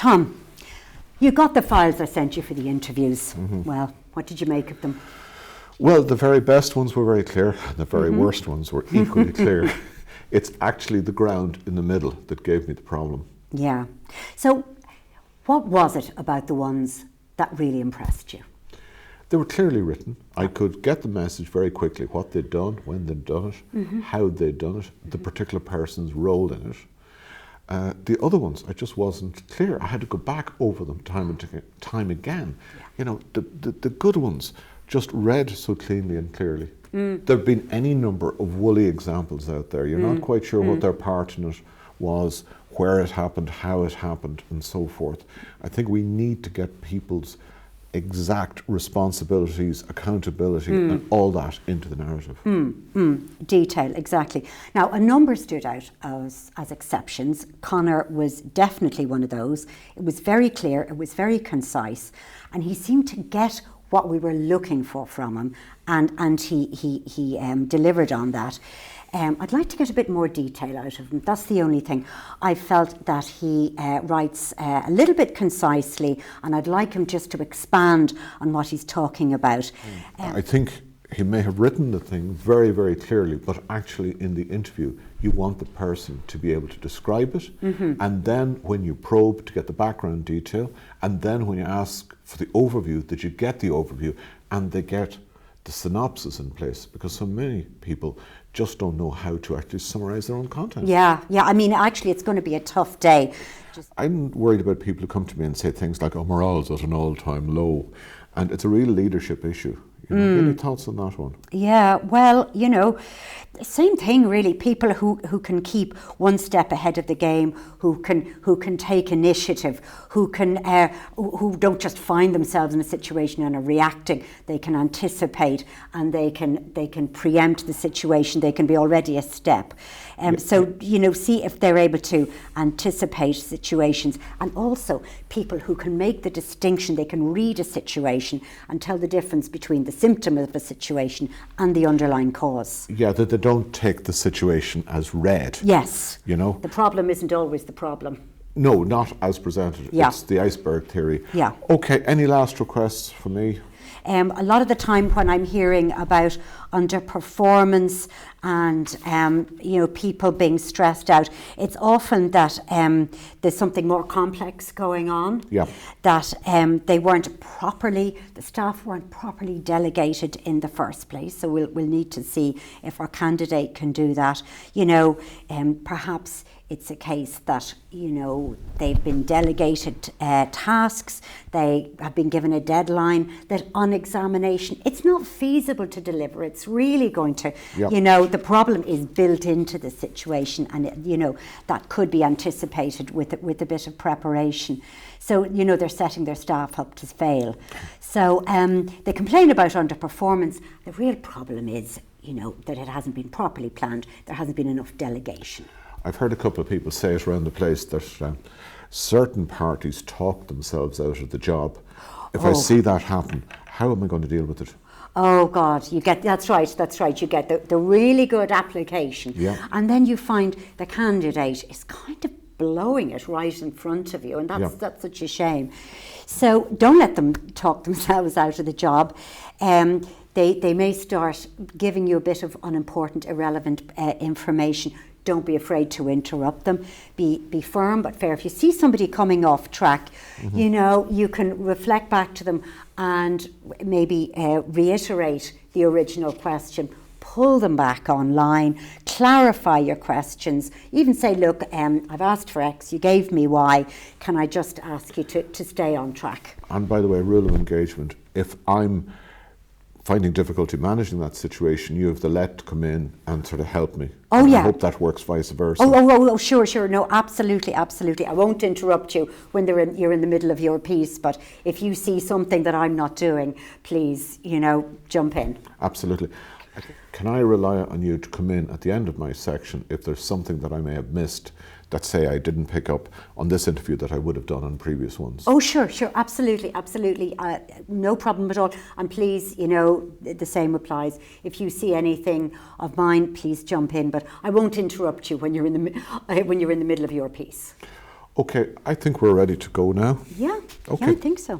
Tom, you got the files I sent you for the interviews. Well, what did you make of them? Well, the very best ones were very clear, and the very worst ones were equally clear. It's actually the ground in the middle that gave me the problem. Yeah. So what was it about the ones that really impressed you? They were clearly written. I could get the message very quickly, what they'd done, when they'd done it, how they'd done it, the particular person's role in it. The other ones, I just wasn't clear. I had to go back over them time and time again. Yeah. You know, the good ones just read so cleanly and clearly. There have been any number of woolly examples out there. You're not quite sure what their part in it was, where it happened, how it happened, and so forth. I think we need to get people's exact responsibilities, accountability, and all that into the narrative. Detail, exactly. Now, a number stood out as exceptions. Conor was definitely one of those. It was very clear, it was very concise, and he seemed to get what we were looking for from him, and he delivered on that. I'd like to get a bit more detail out of him. That's the only thing. I felt that he writes a little bit concisely, and I'd like him just to expand on what he's talking about. I think he may have written the thing very, very clearly, but actually in the interview, you want the person to be able to describe it, and then when you probe to get the background detail, and then when you ask for the overview, that you get the overview, and they get the synopsis in place, because so many people just don't know how to actually summarise their own content. Yeah. I mean, actually, it's going to be a tough day. I'm worried about people who come to me and say things like, "Oh, morale's at an all-time low," and it's a real leadership issue. You know, any thoughts on that one? Yeah, well, you know, same thing really. People who can keep one step ahead of the game, who can take initiative, who don't just find themselves in a situation and are reacting. They can anticipate, and they can preempt the situation. They can be already a step. So, you know, see if they're able to anticipate situations, and also people who can make the distinction. They can read a situation and tell the difference between the symptom of a situation and the underlying cause. Yeah, that they don't take the situation as read. Yes. You know? The problem isn't always the problem. No, not as presented. Yeah. It's the iceberg theory. Yeah. Okay, any last requests for me? A lot of the time when I'm hearing about underperformance and you know, people being stressed out, it's often that there's something more complex going on. Yeah. That the staff weren't properly delegated in the first place. So we'll need to see if our candidate can do that. You know, perhaps it's a case that, you know, they've been delegated tasks, they have been given a deadline, that on examination it's not feasible to deliver. It's really going to, you know, the problem is built into the situation, and, you know, that could be anticipated with a bit of preparation. So, you know, they're setting their staff up to fail. So they complain about underperformance. The real problem is, you know, that it hasn't been properly planned. There hasn't been enough delegation. I've heard a couple of people say it around the place that certain parties talk themselves out of the job. If I see that happen, how am I going to deal with it? Oh God, that's right. You get the really good application, and then you find the candidate is kind of blowing it right in front of you, and that's such a shame. So don't let them talk themselves out of the job. They may start giving you a bit of unimportant, irrelevant information. Don't be afraid to interrupt them. Be firm but fair. If you see somebody coming off track, you know, you can reflect back to them and maybe reiterate the original question, pull them back online, clarify your questions, even say, look, I've asked for X, you gave me Y, can I just ask you to stay on track? And by the way, rule of engagement, if I'm finding difficulty managing that situation, you have the let to come in and sort of help me. Oh, and yeah. I hope that works vice versa. Oh, sure. No, absolutely. I won't interrupt you when you're in the middle of your piece, but if you see something that I'm not doing, please, you know, jump in. Absolutely. Can I rely on you to come in at the end of my section if there's something that I may have missed that, say, I didn't pick up on this interview that I would have done on previous ones? Oh, sure, absolutely. No problem at all. And please, you know, the same applies. If you see anything of mine, please jump in. But I won't interrupt you when you're in the middle of your piece. Okay, I think we're ready to go now. Yeah, Okay. yeah, I think so.